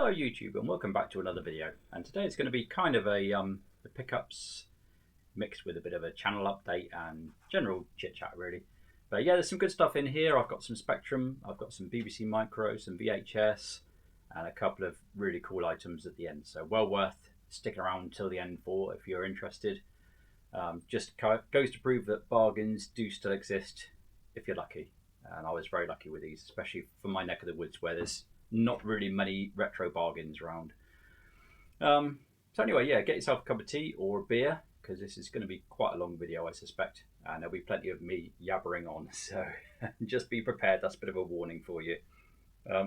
Hello YouTube and welcome back to another video, and today it's going to be kind of a the pickups mixed with a bit of a channel update and general chit chat really. But yeah, there's some good stuff in here. I've got some Spectrum, I've got some BBC Micro, some VHS and a couple of really cool items at the end, so well worth sticking around till the end for if you're interested. Just goes to prove that bargains do still exist if you're lucky, and I was very lucky with these, especially for my neck of the woods where there's not really many retro bargains around. So anyway, yeah, get yourself a cup of tea or a beer because this is going to be quite a long video, I suspect, and there'll be plenty of me yabbering on, so just be prepared. That's a bit of a warning for you.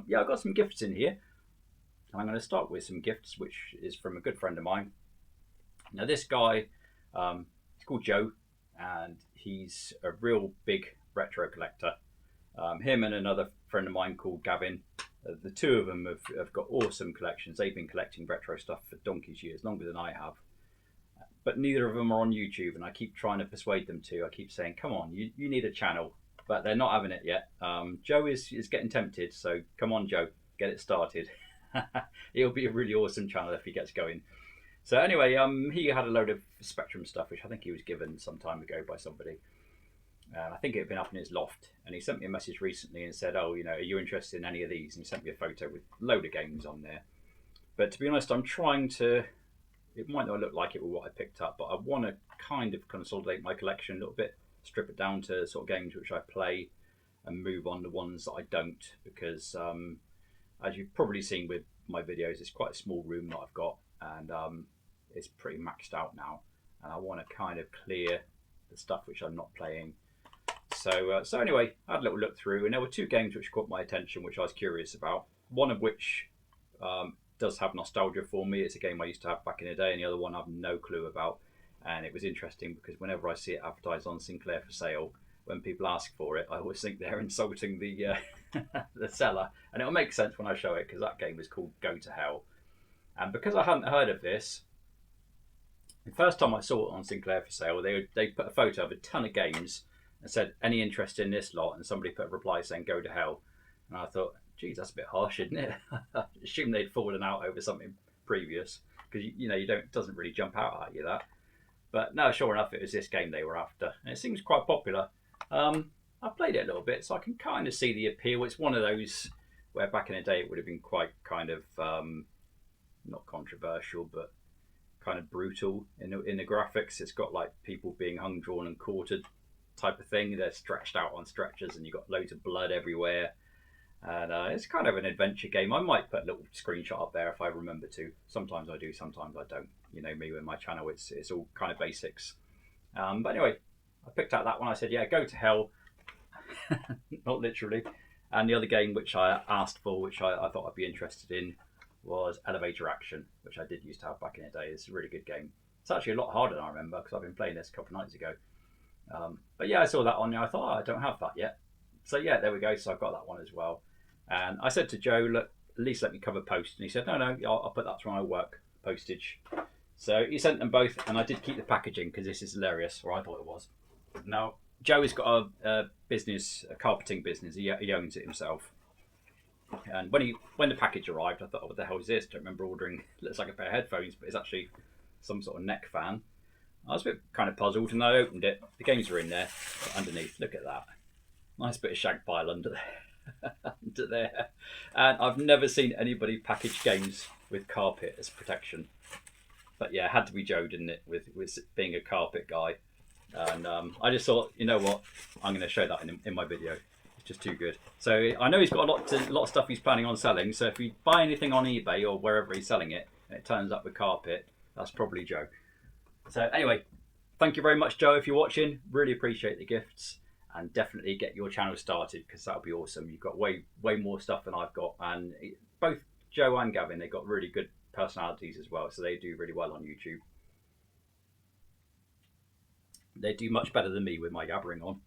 Yeah, I've got some gifts in here. I'm going to start with some gifts, which is from a good friend of mine. Now this guy, he's called Joe, and he's a real big retro collector. Him and another friend of mine called Gavin, the two of them have got awesome collections. They've been collecting retro stuff for donkey's years, longer than I have. But neither of them are on YouTube, and I keep trying to persuade them to. I keep saying, come on, you need a channel, but they're not having it yet. Joe is getting tempted, so come on, Joe, get it started. It'll be a really awesome channel if he gets going. So anyway, he had a load of Spectrum stuff, which I think he was given some time ago by somebody. I think it had been up in his loft, and he sent me a message recently and said, oh, you know, are you interested in any of these? And he sent me a photo with a load of games on there. But to be honest, I'm trying to, it might not look like it with what I picked up, but I want to kind of consolidate my collection a little bit, strip it down to sort of games which I play and move on to ones that I don't, because as you've probably seen with my videos, it's quite a small room that I've got, and it's pretty maxed out now, and I want to kind of clear the stuff which I'm not playing. So anyway, I had a little look through, and there were two games which caught my attention, which I was curious about. One of which does have nostalgia for me. It's a game I used to have back in the day, and the other one I have no clue about. And it was interesting because whenever I see it advertised on Sinclair for sale, when people ask for it, I always think they're insulting the the seller. And it'll make sense when I show it, because that game is called Go to Hell. And because I hadn't heard of this, the first time I saw it on Sinclair for sale, they put a photo of a ton of games and said, any interest in this lot? And somebody put a reply saying, go to hell. And I thought, geez, that's a bit harsh, isn't it? I assume they'd fallen out over something previous, because it doesn't really jump out at you, that. But no, sure enough, it was this game they were after, and it seems quite popular. I played it a little bit, so I can kind of see the appeal. It's one of those where back in the day it would have been quite kind of not controversial, but kind of brutal in the graphics. It's got like people being hung, drawn, and quartered type of thing. They're stretched out on stretchers, and you've got loads of blood everywhere. And it's kind of an adventure game. I might put a little screenshot up there if I remember to. Sometimes I do, sometimes I don't. You know me with my channel, it's all kind of basics. But anyway, I picked out that one. I said, yeah, go to hell. Not literally. And the other game which I asked for, which I thought I'd be interested in, was Elevator Action, which I did used to have back in the day. It's a really good game. It's actually a lot harder than I remember, because I've been playing this a couple of nights ago. But yeah, I saw that on there. I thought, oh, I don't have that yet. So yeah, there we go. So I've got that one as well. And I said to Joe, look, at least let me cover post. And he said, no, I'll put that through my work postage. So he sent them both, and I did keep the packaging because this is hilarious, or I thought it was. Now, Joe has got a business, a carpeting business. He owns it himself. And when the package arrived, I thought, oh, what the hell is this? I don't remember ordering, looks like a pair of headphones, but it's actually some sort of neck fan. I was a bit kind of puzzled, and I opened it. The games are in there, but underneath, look at that. Nice bit of shag pile under there. Under there. And I've never seen anybody package games with carpet as protection. But yeah, it had to be Joe, didn't it, with being a carpet guy. And I just thought, you know what, I'm going to show that in my video. It's just too good. So I know he's got a lot of stuff he's planning on selling. So if you buy anything on eBay or wherever he's selling it, and it turns up with carpet, that's probably Joe. So anyway, thank you very much, Joe, if you're watching. Really appreciate the gifts, and definitely get your channel started, because that'll be awesome. You've got way more stuff than I've got, and both Joe and Gavin, they've got really good personalities as well, so they do really well on YouTube. They do much better than me with my yabbering on.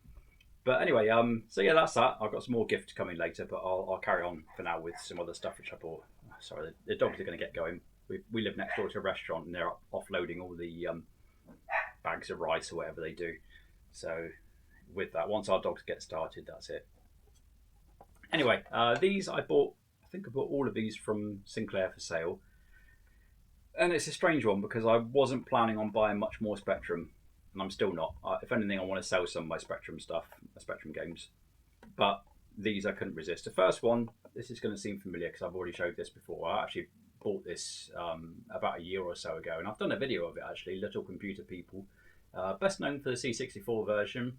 But anyway, so yeah, that's that. I've got some more gifts coming later, but I'll carry on for now with some other stuff which I bought. Sorry, the dogs are going to get going. We live next door to a restaurant, and they're offloading all the bags of rice or whatever they do. So with that, once our dogs get started, that's it. Anyway, these I bought think I bought all of these from Sinclair for sale. And it's a strange one because I wasn't planning on buying much more Spectrum, and I'm still not. If anything, I want to sell some of my Spectrum stuff, my Spectrum games. But these I couldn't resist. The first one, this is going to seem familiar because I've already showed this before. I actually bought this about a year or so ago, and I've done a video of it actually, Little Computer People. Best known for the C64 version,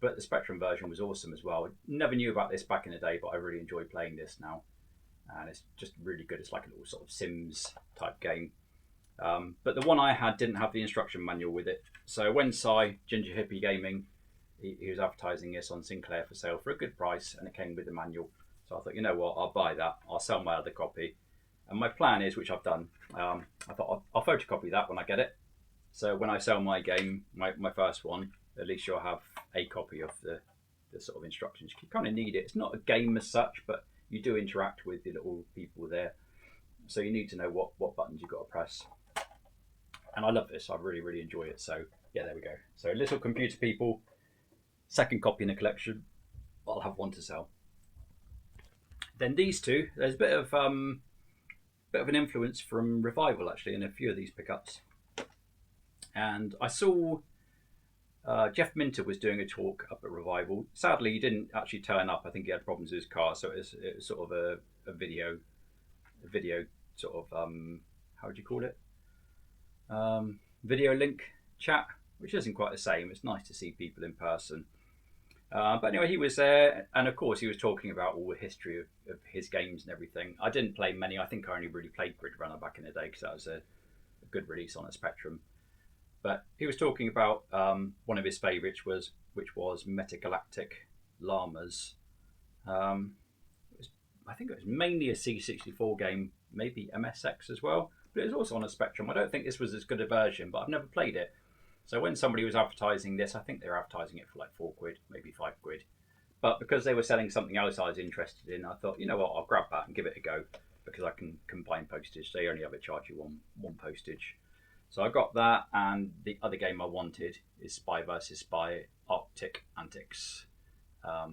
but the Spectrum version was awesome as well. Never knew about this back in the day, but I really enjoy playing this now. And it's just really good. It's like a little sort of Sims type game. But the one I had didn't have the instruction manual with it. So when Ginger Hippie Gaming, he was advertising this on Sinclair for sale for a good price, and it came with the manual. So I thought, you know what, I'll buy that. I'll sell my other copy. And my plan is, which I've done, I thought I'll photocopy that when I get it. So when I sell my game, my first one, at least you'll have a copy of the sort of instructions. You kind of need it. It's not a game as such, but you do interact with the little people there. So you need to know what buttons you've got to press. And I love this. I really, really enjoy it. So yeah, there we go. So Little Computer People, second copy in the collection. I'll have one to sell. Then these two, there's a bit of an influence from Revival actually in a few of these pickups. And I saw Jeff Minter was doing a talk up at Revival. Sadly, he didn't actually turn up. I think he had problems with his car, so it was sort of a video sort of how would you call it? Video link chat, which isn't quite the same. It's nice to see people in person. But anyway, he was there, and of course he was talking about all the history of his games and everything. I didn't play many. I think I only really played Grid Runner back in the day because that was a good release on a Spectrum. But he was talking about one of his favourites, which was Metagalactic Llamas. I think it was mainly a C64 game, maybe MSX as well, but it was also on a Spectrum. I don't think this was as good a version, but I've never played it. So when somebody was advertising this, I think they were advertising it for like £4, maybe £5. But because they were selling something else I was interested in, I thought, you know what, I'll grab that and give it a go because I can combine postage. They only ever charge you one postage. So I got that, and the other game I wanted is Spy vs Spy Arctic Antics. I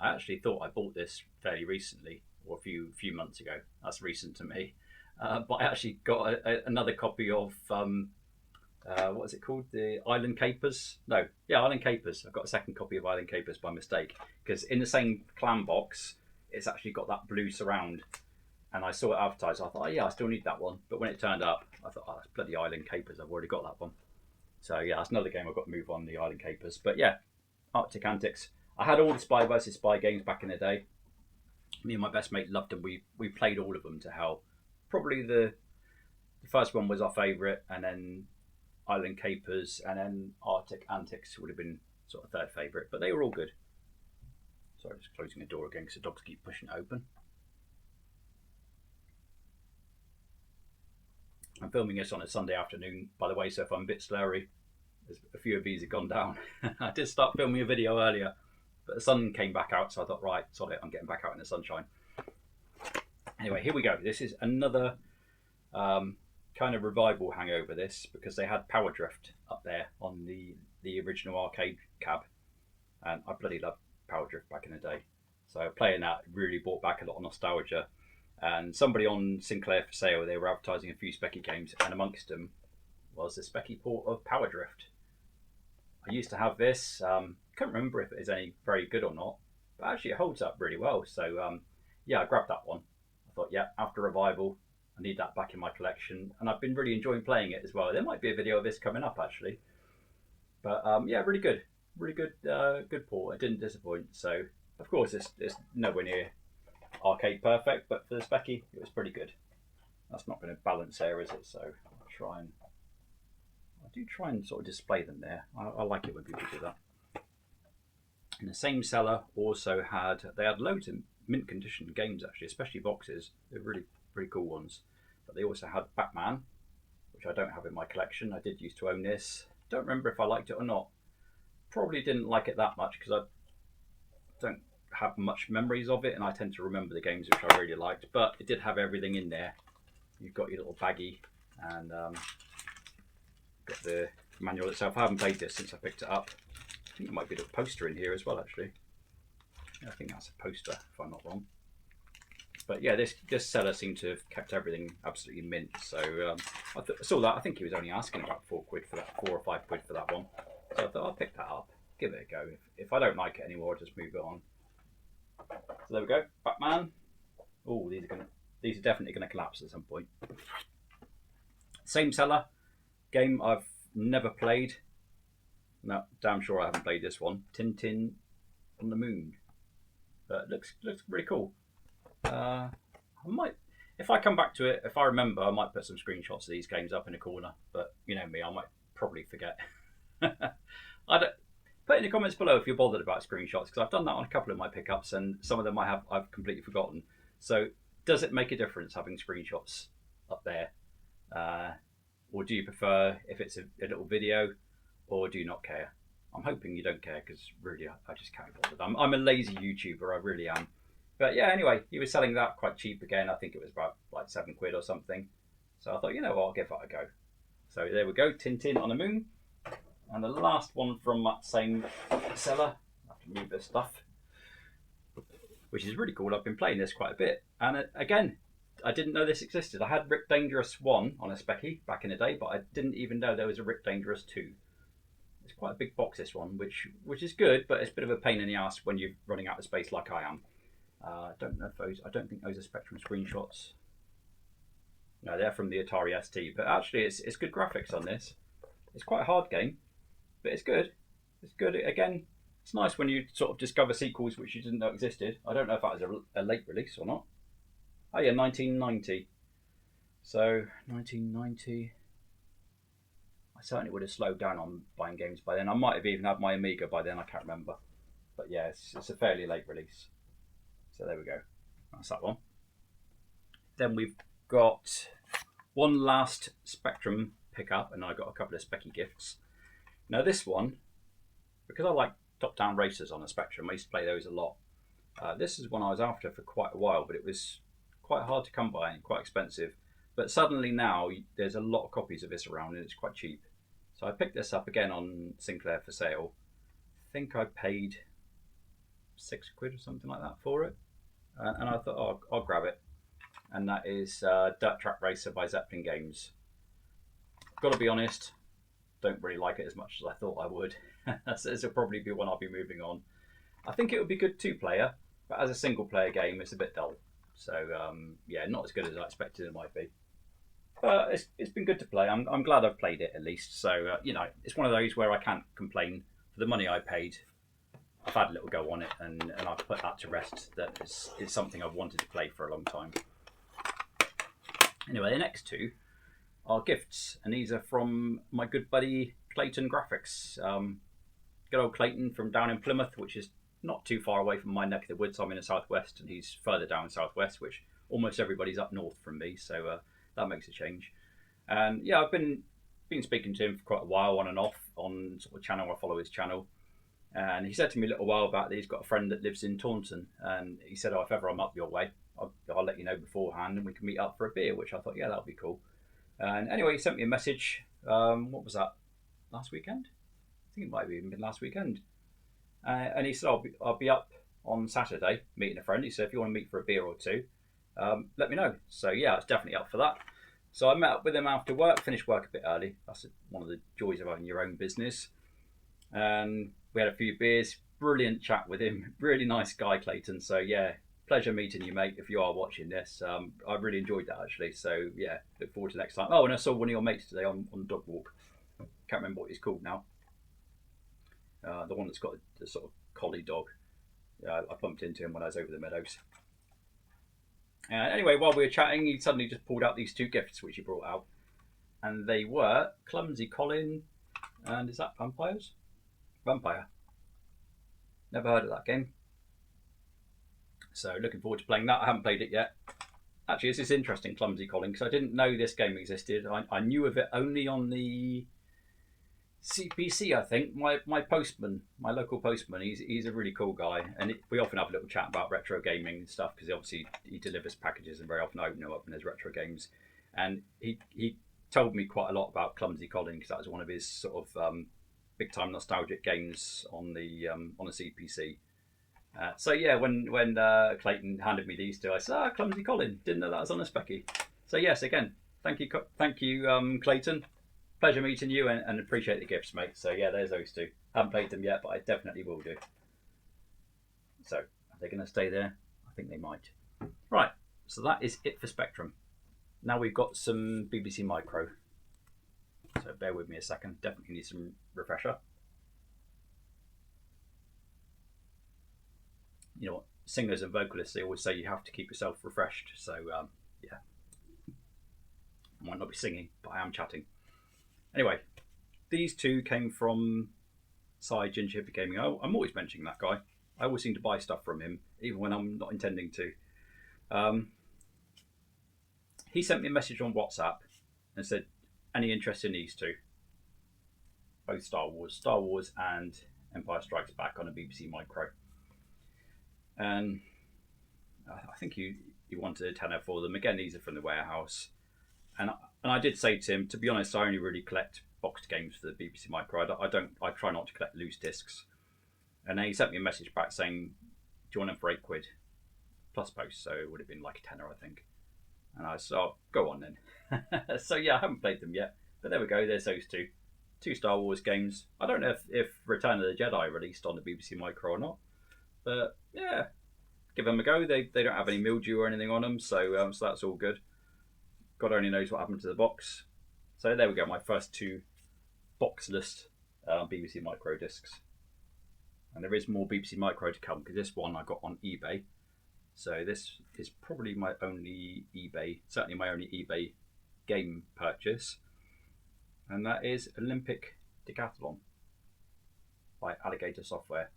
actually thought I bought this fairly recently, or a few months ago. That's recent to me. But I actually got another copy of, what is it called? The Island Capers? No, yeah, Island Capers. I've got a second copy of Island Capers by mistake, because in the same clan box, it's actually got that blue surround. And I saw it advertised. I thought, oh yeah, I still need that one. But when it turned up, I thought, oh, that's bloody Island Capers. I've already got that one. So yeah, that's another game I've got to move on, the Island Capers. But yeah, Arctic Antics. I had all the Spy vs Spy games back in the day. Me and my best mate loved them. We played all of them to hell. Probably the first one was our favourite, and then Island Capers, and then Arctic Antics would have been sort of third favourite. But they were all good. Sorry, just closing the door again because the dogs keep pushing it open. I'm filming this on a Sunday afternoon, by the way, so if I'm a bit slurry, a few of these have gone down. I did start filming a video earlier, but the sun came back out, so I thought, right, sorry, I'm getting back out in the sunshine. Anyway, here we go. This is another kind of Revival hangover, this, because they had Power Drift up there on the original arcade cab, and I bloody loved Power Drift back in the day. So playing that really brought back a lot of nostalgia. And somebody on Sinclair for sale, they were advertising a few Specky games, and amongst them was the Specky port of Power Drift. I used to have this. Can't remember if it is any very good or not, but actually it holds up really well. So yeah, I grabbed that one. I thought, yeah, after Revival, I need that back in my collection, and I've been really enjoying playing it as well. There might be a video of this coming up actually, but yeah, really good, good port. It didn't disappoint. So of course it's nowhere near arcade perfect, but for the Specky, it was pretty good. That's not going to balance there, is it? So I do try and sort of display them there. I like it when people do that. And the same seller also had loads of mint condition games actually, especially boxes. They're really pretty cool ones. But they also had Batman, which I don't have in my collection. I did used to own this. Don't remember if I liked it or not. Probably didn't like it that much because I don't have much memories of it, and I tend to remember the games which I really liked. But it did have everything in there. You've got your little baggie, and got the manual itself. I haven't played this since I picked it up. I think there might be a little poster in here as well, actually. I think that's a poster, if I'm not wrong. But yeah, this seller seemed to have kept everything absolutely mint. So I saw that. I think he was only asking about £4 for that, £4 or £5 for that one. So I thought I'll pick that up, give it a go. If I don't like it anymore, I'll just move it on. So there we go, Batman. Oh, these are definitely gonna collapse at some point. Same seller, game I've never played. No, damn sure I haven't played this one. Tintin on the Moon. But looks really cool. I might, if I come back to it, if I remember, I might put some screenshots of these games up in a corner. But you know me, I might probably forget. I don't. Put in the comments below if you're bothered about screenshots, because I've done that on a couple of my pickups, and some of them I've completely forgotten. So, does it make a difference having screenshots up there, or do you prefer if it's a little video, or do you not care? I'm hoping you don't care, because really I just can't be bothered. I'm a lazy YouTuber, I really am. But yeah, anyway, he was selling that quite cheap again. I think it was about like £7 or something. So I thought, you know what, I'll give that a go. So there we go, Tintin on the Moon. And the last one from that same seller, I have to move this stuff, which is really cool. I've been playing this quite a bit. And again, I didn't know this existed. I had Rick Dangerous 1 on a Specky back in the day, but I didn't even know there was a Rick Dangerous 2. It's quite a big box, this one, which is good, but it's a bit of a pain in the ass when you're running out of space like I am. I don't think those are Spectrum screenshots. No, they're from the Atari ST, but actually it's good graphics on this. It's quite a hard game, but it's good. It's good. Again, it's nice when you sort of discover sequels which you didn't know existed. I don't know if that was a late release or not. Oh yeah, 1990. So 1990. I certainly would have slowed down on buying games by then. I might have even had my Amiga by then. I can't remember. But yeah, it's a fairly late release. So there we go. That's that one. Then we've got one last Spectrum pickup, and I got a couple of Specky gifts. Now this one, because I like top-down racers on the Spectrum, I used to play those a lot. This is one I was after for quite a while, but it was quite hard to come by and quite expensive. But suddenly now there's a lot of copies of this around, and it's quite cheap. So I picked this up again on Sinclair for sale. I think I paid £6 or something like that for it, and I thought, oh, I'll grab it. And that is Dirt Track Racer by Zeppelin Games. Got to be honest, don't really like it as much as I thought I would. This will probably be one I'll be moving on. I think it would be good 2-player, but as a single-player game, it's a bit dull. So yeah, not as good as I expected it might be. But it's been good to play. I'm glad I've played it at least. So you know, it's one of those where I can't complain for the money I paid. I've had a little go on it, and I've put that to rest. That is something I've wanted to play for a long time. Anyway, the next two are gifts, and these are from my good buddy Clayton Graphics. Good old Clayton from down in Plymouth, which is not too far away from my neck of the woods. I'm in the southwest, and he's further down southwest, which almost everybody's up north from me. So that makes a change. And yeah, I've been speaking to him for quite a while, on and off, on sort of channel. I follow his channel. And he said to me a little while back that he's got a friend that lives in Taunton, and he said, "Oh, if ever I'm up your way, I'll let you know beforehand, and we can meet up for a beer." Which I thought, yeah, that'll be cool. And anyway, he sent me a message. What was that? Last weekend? I think it might have even been last weekend. And he said, "I'll be up on Saturday meeting a friend." He said, "If you want to meet for a beer or two, let me know." So yeah, I was definitely up for that. So I met up with him after work. Finished work a bit early. That's one of the joys of having your own business. And we had a few beers. Brilliant chat with him. Really nice guy, Clayton. So yeah, pleasure meeting you, mate. If you are watching this, I really enjoyed that actually. So yeah, look forward to next time. Oh, and I saw one of your mates today on dog walk. Can't remember what he's called now. The one that's got the sort of collie dog. I bumped into him when I was over the meadows. Anyway, while we were chatting, he suddenly just pulled out these two gifts which he brought out, and they were Clumsy Colin, and is that Vampires? Vampire. Never heard of that game. So looking forward to playing that. I haven't played it yet. Actually, this is interesting, Clumsy Colin, because I didn't know this game existed. I knew of it only on the CPC, I think. My postman, my local postman, he's a really cool guy, and we often have a little chat about retro gaming and stuff, because obviously he delivers packages, and very often I open them up and there's retro games. And he told me quite a lot about Clumsy Colin, because that was one of his sort of big time nostalgic games on the CPC. So yeah, when Clayton handed me these two, I said, "Ah, Clumsy Colin, didn't know that was on a specky." So yes, again, thank you, Clayton. Pleasure meeting you, and appreciate the gifts, mate. So yeah, there's those two. Haven't played them yet, but I definitely will do. So are they going to stay there? I think they might. Right. So that is it for Spectrum. Now we've got some BBC Micro. So bear with me a second. Definitely need some refresher. You know what? Singers and vocalists, they always say you have to keep yourself refreshed. So yeah, I might not be singing, but I am chatting. Anyway, these two came from Ginger Hippie Gaming. I'm always mentioning that guy. I always seem to buy stuff from him, even when I'm not intending to. He sent me a message on WhatsApp and said, "Any interest in these two? Both Star Wars and Empire Strikes Back on a BBC Micro." And I think you wanted a tenner for them. Again, these are from the warehouse. And I did say to him, to be honest, I only really collect boxed games for the BBC Micro. I try not to collect loose discs. And then he sent me a message back saying, "Do you want them for £8 plus post?" So it would have been like a tenner, I think. And I said, "Oh, go on then." So yeah, I haven't played them yet, but there we go. There's those two Star Wars games. I don't know if Return of the Jedi released on the BBC Micro or not, but yeah, give them a go. They don't have any mildew or anything on them, so that's all good. God only knows what happened to the box. So there we go. My first two boxless BBC Micro discs. And there is more BBC Micro to come because this one I got on eBay. So this is probably my only certainly my only eBay game purchase. And that is Olympic Decathlon by Alligator Software.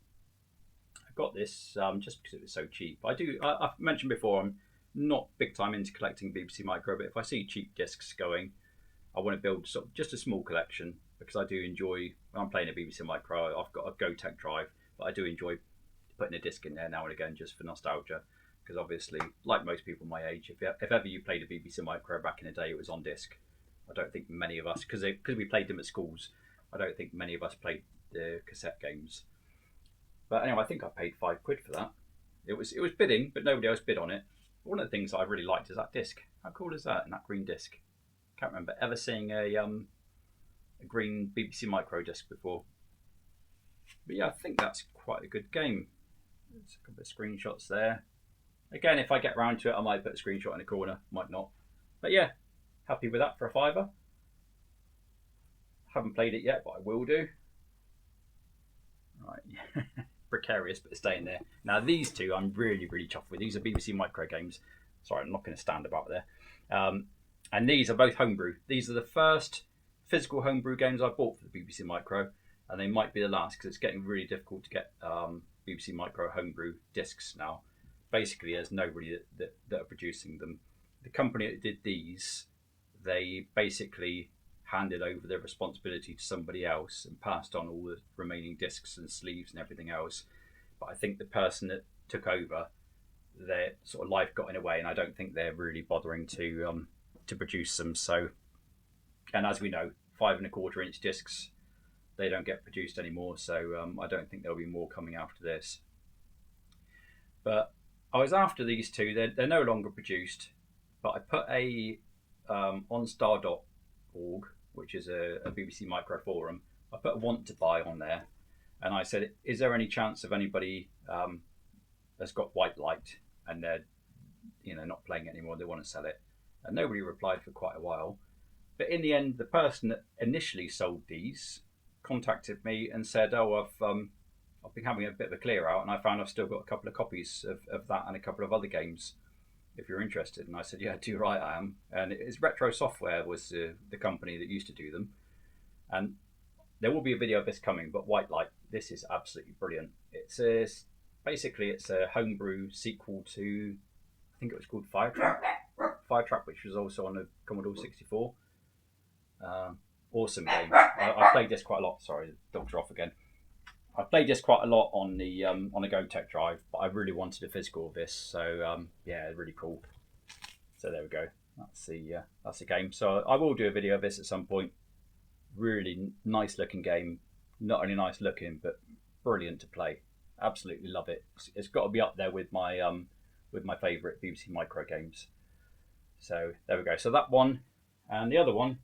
I got this just because it was so cheap. I've mentioned before, I'm not big time into collecting BBC Micro, but if I see cheap discs going, I want to build sort of just a small collection because I do enjoy, when I'm playing a BBC Micro, I've got a GoTech drive, but I do enjoy putting a disc in there now and again just for nostalgia. Because obviously, like most people my age, if ever you played a BBC Micro back in the day, it was on disc. I don't think many of us, because we played them at schools, I don't think many of us played the cassette games. But anyway, I think I paid £5 for that. It was bidding, but nobody else bid on it. One of the things I really liked is that disc. How cool is that? And that green disc. Can't remember ever seeing a green BBC Micro disc before. But yeah, I think that's quite a good game. There's a couple of screenshots there. Again, if I get round to it, I might put a screenshot in the corner. Might not. But yeah, happy with that for £5. Haven't played it yet, but I will do. Right. Precarious, but staying there. Now, these two I'm really, really chuffed with. These are BBC Micro games. Sorry, I'm not going to stand about there. And these are both homebrew. These are the first physical homebrew games I bought for the BBC Micro. And they might be the last because it's getting really difficult to get BBC Micro homebrew discs now. Basically, there's nobody that are producing them. The company that did these, they basically handed over their responsibility to somebody else and passed on all the remaining discs and sleeves and everything else. But I think the person that took over, their sort of life got in a way, and I don't think they're really bothering to produce them. So, and as we know, 5¼ inch discs, they don't get produced anymore. So I don't think there'll be more coming after this. But I was after these two. They're no longer produced, but I put on star.org, which is a BBC Micro forum. I put a want to buy on there, and I said, "Is there any chance of anybody that's got white light and they're not playing it anymore? They want to sell it?" And nobody replied for quite a while. But in the end, the person that initially sold these contacted me and said, "Oh, I've been having a bit of a clear out, and I found I've still got a couple of copies of that and a couple of other games, if you're interested." And I said, "Yeah, too right I am." And it's Retro Software was the company that used to do them. And there will be a video of this coming, but White Light, this is absolutely brilliant. It's a homebrew sequel to, I think it was called Firetrack, which was also on the Commodore 64. Awesome game. I played this quite a lot. Sorry, the dogs are off again. I played this quite a lot on the GoTech drive, but I really wanted a physical of this. So yeah, really cool. So there we go. That's the game. So I will do a video of this at some point. Really nice looking game. Not only nice looking, but brilliant to play. Absolutely love it. It's got to be up there with my favourite BBC Micro games. So there we go. So that one, and the other one,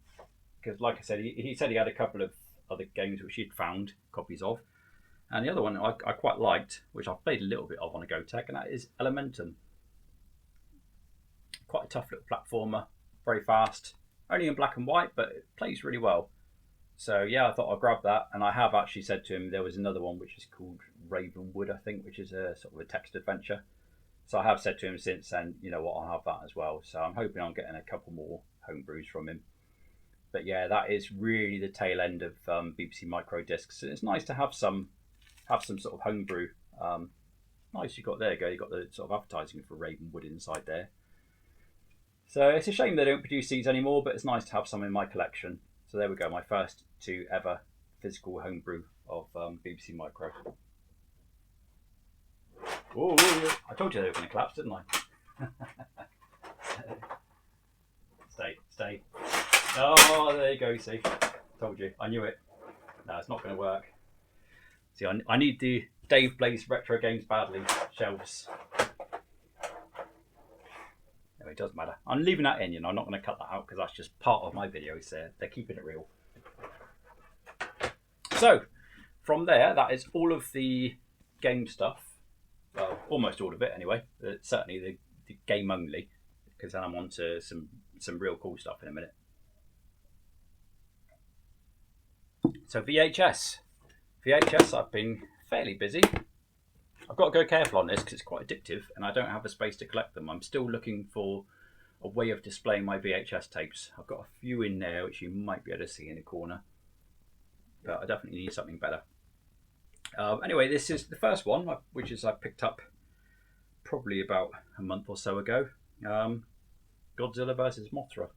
because like I said, he said he had a couple of other games which he'd found copies of, and the other one I quite liked, which I've played a little bit of on a GoTech, and that is Elementum. Quite a tough little platformer, very fast, only in black and white, but it plays really well. So yeah, I thought I'd grab that, and I have actually said to him there was another one which is called Ravenwood, I think, which is a sort of a text adventure. So I have said to him since then, you know what, I'll have that as well. So I'm hoping I'm getting a couple more homebrews from him. But yeah, that is really the tail end of BBC Micro discs. It's nice to have some sort of homebrew. Nice, you got there you go. You got the sort of advertising for Ravenwood inside there. So it's a shame they don't produce these anymore, but it's nice to have some in my collection. So there we go, my first two ever physical homebrew of BBC Micro. Oh, I told you they were going to collapse, didn't I? Stay. Oh, there you go, see. Told you, I knew it. No, it's not going to work. See, I need the Dave Blaze retro games badly shelves. No, it doesn't matter. I'm leaving that in, you know, I'm not going to cut that out because that's just part of my videos there. They're keeping it real. So, from there, that is all of the game stuff. Well, almost all of it anyway. Certainly the game only, because then I'm on to some real cool stuff in a minute. So VHS, I've been fairly busy. I've got to go careful on this because it's quite addictive and I don't have the space to collect them. I'm still looking for a way of displaying my VHS tapes. I've got a few in there which you might be able to see in the corner, but I definitely need something better. Anyway, this is the first one, which is I picked up probably about a month or so ago. Godzilla vs. Mothra.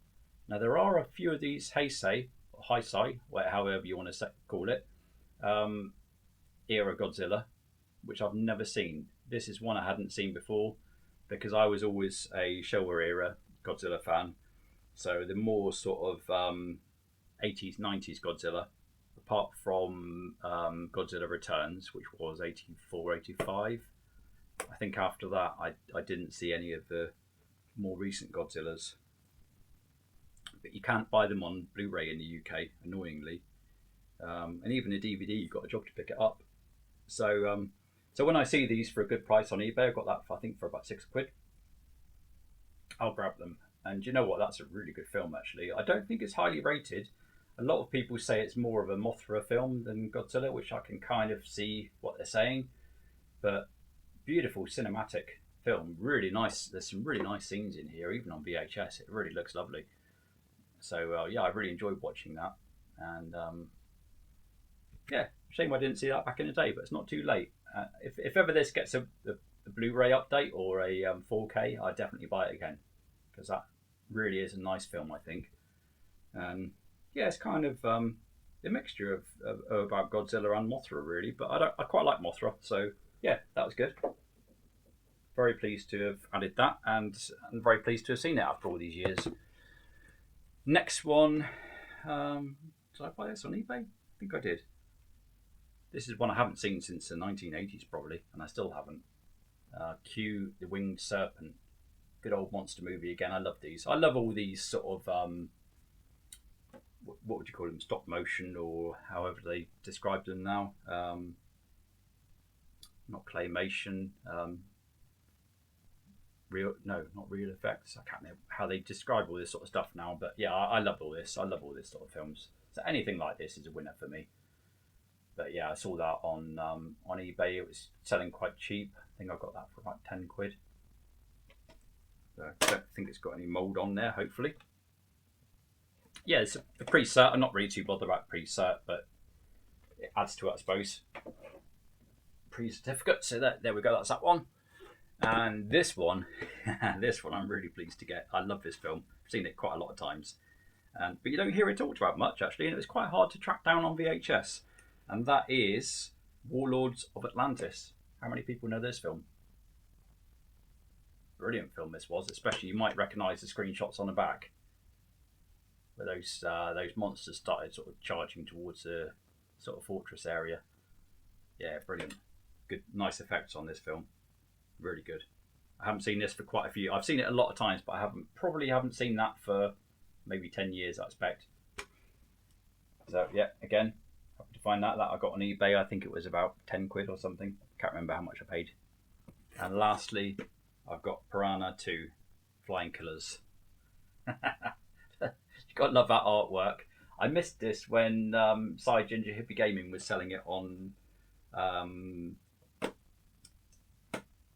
Now there are a few of these Heisei, or Heisei, however you want to call it, era Godzilla, which I've never seen. This is one I hadn't seen before because I was always a Showa era Godzilla fan. So the more sort of 80s, 90s Godzilla, apart from Godzilla Returns, which was 84, 85. I think after that, I didn't see any of the more recent Godzillas. But you can't buy them on Blu-ray in the UK, annoyingly. And even a DVD, you've got a job to pick it up. So when I see these for a good price on eBay, I got that I think for about £6. I'll grab them. And you know what? That's a really good film, actually. I don't think it's highly rated. A lot of people say it's more of a Mothra film than Godzilla, which I can kind of see what they're saying. But beautiful cinematic film, really nice. There's some really nice scenes in here, even on VHS. It really looks lovely. So yeah, I really enjoyed watching that. And yeah, shame I didn't see that back in the day, but it's not too late. If ever this gets a Blu-ray update or a 4K, I'd definitely buy it again because that really is a nice film, I think. Yeah, it's kind of a mixture of about Godzilla and Mothra, really. But I quite like Mothra, so yeah, that was good. Very pleased to have added that, and very pleased to have seen it after all these years. Next one, did I buy this on eBay? I think I did. This is one I haven't seen since the 1980s, probably, and I still haven't. Q, the Winged Serpent. Good old monster movie again. I love these. I love all these sort of what would you call them, stop motion or however they describe them now. Not claymation. Not real effects. I can't know how they describe all this sort of stuff now, but yeah, I love all this. I love all this sort of films. So anything like this is a winner for me. But yeah, I saw that on eBay. It was selling quite cheap. I think I got that for about £10. So I don't think it's got any mould on there, hopefully. Yeah, it's a pre-cert. I'm not really too bothered about pre-cert, but it adds to it, I suppose. Pre-certificate. So there we go. That's that one. And this one, this one I'm really pleased to get. I love this film. I've seen it quite a lot of times. But you don't hear it talked about much, actually. And it was quite hard to track down on VHS. And that is Warlords of Atlantis. How many people know this film? Brilliant film this was. Especially, you might recognise the screenshots on the back, where those monsters started sort of charging towards the sort of fortress area. Yeah, brilliant. good, nice effects on this film. Really good. I haven't seen this for quite a few. I've seen it a lot of times, but I probably haven't seen that for maybe 10 years, I expect. So yeah, again, happy to find that I got on eBay. I think it was about 10 quid or something. Can't remember how much I paid. And lastly, I've got Piranha 2 Flying Killers. You got to love that artwork. I missed this when Side Ginger Hippie Gaming was selling it on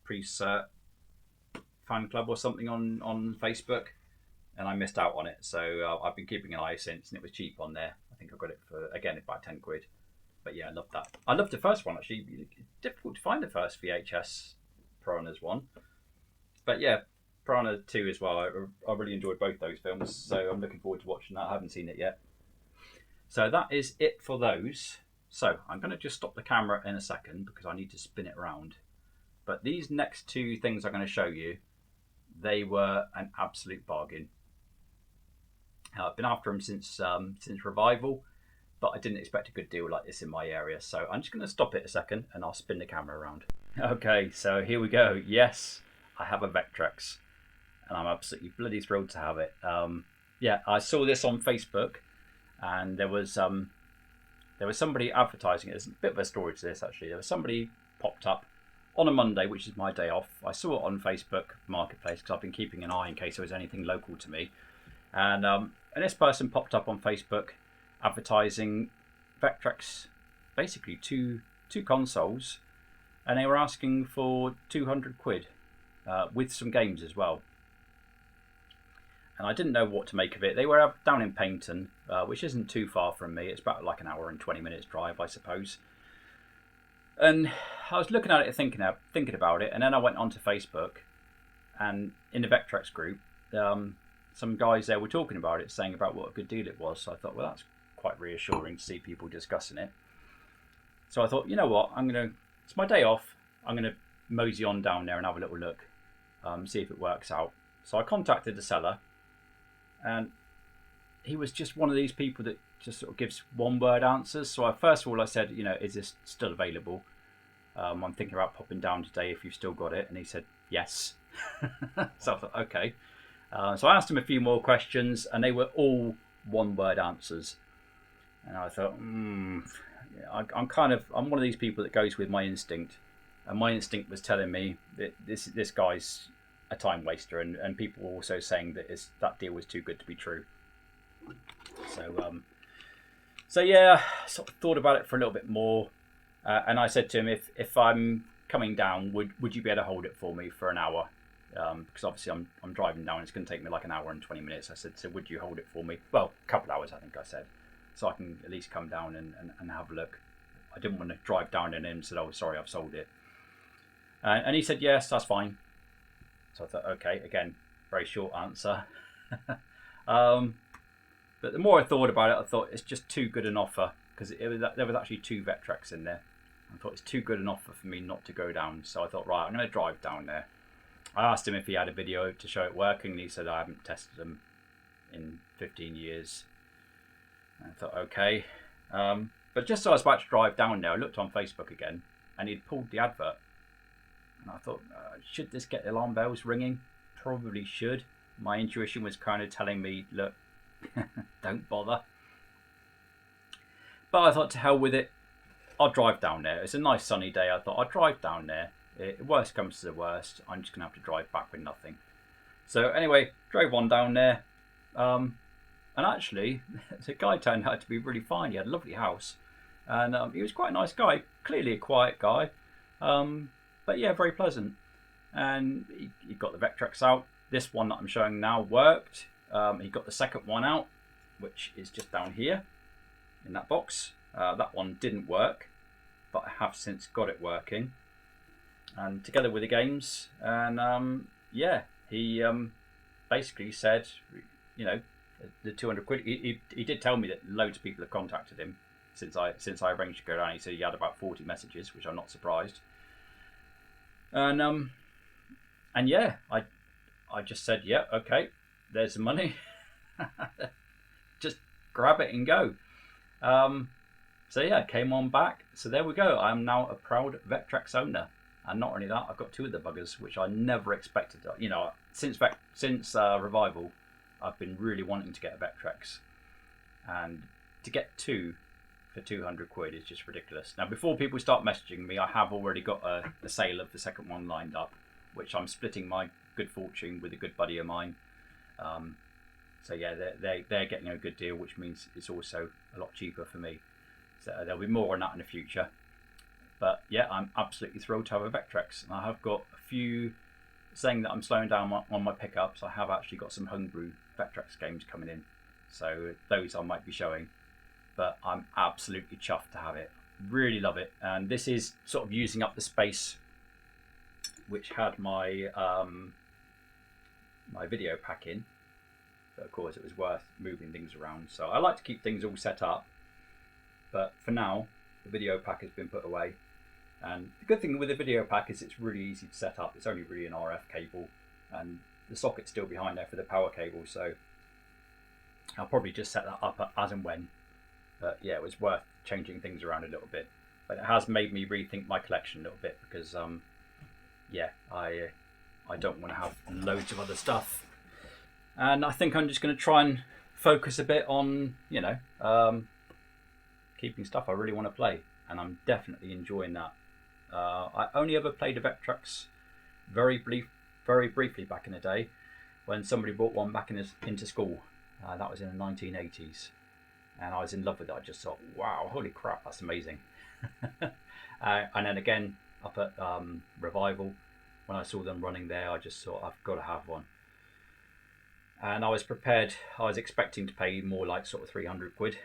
Pre-Cert Fan Club or something on Facebook, and I missed out on it. So I've been keeping an eye since, and it was cheap on there. I think I got it for, again, about 10 quid. But yeah, I love that. I loved the first one, actually. It's difficult to find the first VHS Piranhas one. But yeah, Piranha 2 as well. I really enjoyed both those films, so I'm looking forward to watching that. I haven't seen it yet. So that is it for those. So I'm going to just stop the camera in a second because I need to spin it around. But these next two things I'm going to show you, they were an absolute bargain. I've been after them since Revival, but I didn't expect a good deal like this in my area. So I'm just going to stop it a second and I'll spin the camera around. Okay, so here we go. Yes, I have a Vectrex and I'm absolutely bloody thrilled to have it. Yeah, I saw this on Facebook and there was somebody advertising it. There's a bit of a story to this, actually. There was somebody popped up on a Monday, which is my day off. I saw it on Facebook Marketplace because I've been keeping an eye in case there was anything local to me. And this person popped up on Facebook advertising Vectrex, basically two consoles, and they were asking for 200 quid with some games as well. And I didn't know what to make of it. They were down in Paignton, which isn't too far from me. It's about like an hour and 20 minutes drive, I suppose. And I was looking at it, thinking about it, and then I went onto Facebook, and in the Vectrex group, some guys there were talking about it, saying about what a good deal it was. So I thought, well, that's quite reassuring to see people discussing it. So I thought, you know what, it's my day off. I'm gonna mosey on down there and have a little look, see if it works out. So I contacted the seller, and he was just one of these people that just sort of gives one-word answers. So first of all, I said, is this still available? I'm thinking about popping down today if you've still got it. And he said, yes. So I thought, okay. So I asked him a few more questions, and they were all one-word answers. And I thought, I'm one of these people that goes with my instinct. And my instinct was telling me that this guy's a time waster, and people were also saying that that deal was too good to be true. So yeah, sort of thought about it for a little bit more, and I said to him, if I'm coming down, would you be able to hold it for me for an hour? Because obviously I'm driving down, it's going to take me like an hour and 20 minutes. I said, so would you hold it for me? Well, a couple hours, I think I said, so I can at least come down and have a look. I didn't want to drive down and him said, oh, sorry, I've sold it. And he said, yes, that's fine. So I thought, okay, again, very short answer. But the more I thought about it, I thought it's just too good an offer, because there was actually two Vectrex in there. I thought it's too good an offer for me not to go down. So I thought, right, I'm going to drive down there. I asked him if he had a video to show it working, and he said, I haven't tested them in 15 years. And I thought, okay. But just as I was about to drive down there, I looked on Facebook again, and he'd pulled the advert. And I thought, should this get alarm bells ringing? Probably should. My intuition was kind of telling me, look, don't bother. But I thought, to hell with it. I'll drive down there. It's a nice sunny day. I thought, I'll drive down there. Worst comes to the worst, I'm just going to have to drive back with nothing. So anyway, drove on down there. And actually, the guy turned out to be really fine. He had a lovely house. And he was quite a nice guy. Clearly a quiet guy. But yeah, very pleasant. And he got the Vectrex out. This one that I'm showing now worked. He got the second one out, which is just down here in that box. That one didn't work, but I have since got it working. And together with the games, and yeah, he basically said, the 200 quid. He did tell me that loads of people have contacted him since I arranged to go down. He said he had about 40 messages, which I'm not surprised. And yeah, I just said, yeah, okay, there's the money. Just grab it and go. So yeah, came on back. So there we go. I'm now a proud Vectrex owner. And not only that, I've got 2 of the buggers, which I never expected. You know, since Revival, I've been really wanting to get a Vectrex. And to get 2 for 200 quid is just ridiculous. Now, before people start messaging me, I have already got a sale of the second one lined up, which I'm splitting my good fortune with a good buddy of mine. So yeah, they're getting a good deal, which means it's also a lot cheaper for me. So there'll be more on that in the future. But yeah, I'm absolutely thrilled to have a Vectrex. And I have got a few, saying that I'm slowing down on my pickups, I have actually got some homebrew Vectrex games coming in. So those I might be showing. But I'm absolutely chuffed to have it. Really love it. And this is sort of using up the space which had my my video pack in. But of course it was worth moving things around. So I like to keep things all set up. But for now, the video pack has been put away. And the good thing with the video pack is it's really easy to set up. It's only really an RF cable, and the socket's still behind there for the power cable. So I'll probably just set that up as and when. But yeah, it was worth changing things around a little bit. But it has made me rethink my collection a little bit because, yeah, I don't want to have loads of other stuff. And I think I'm just going to try and focus a bit on, you know, keeping stuff I really want to play. And I'm definitely enjoying that. I only ever played a Vectrex very briefly back in the day when somebody brought one back into school. That was in the 1980s. And I was in love with it. I just thought, wow, holy crap, that's amazing. And then again, up at Revival, when I saw them running there, I just thought, I've got to have one. And I was prepared, I was expecting to pay more like sort of 300 quid.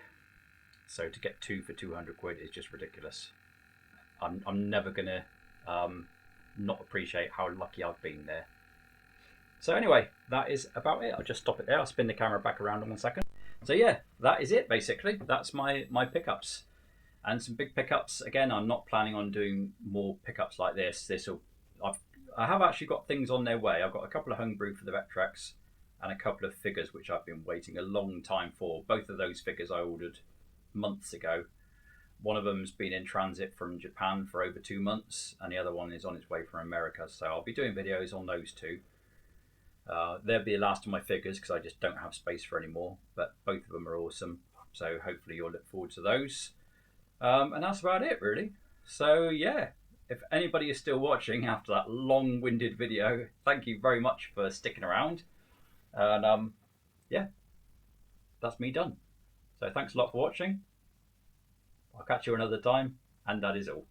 So to get 2 for 200 quid is just ridiculous. I'm never going to not appreciate how lucky I've been there. So anyway, that is about it. I'll just stop it there. I'll spin the camera back around in 1 second. So yeah, that is it basically. That's my pickups. And some big pickups. Again, I'm not planning on doing more pickups like this. I have actually got things on their way. I've got a couple of homebrew for the Vectrex and a couple of figures which I've been waiting a long time for. Both of those figures I ordered months ago. One of them's been in transit from Japan for over 2 months, and the other one is on its way from America. So I'll be doing videos on those 2. They'll be the last of my figures because I just don't have space for any more. But both of them are awesome. So hopefully you'll look forward to those. And that's about it, really. So yeah, if anybody is still watching after that long-winded video, thank you very much for sticking around. And yeah, that's me done. So thanks a lot for watching. I'll catch you another time, and that is all.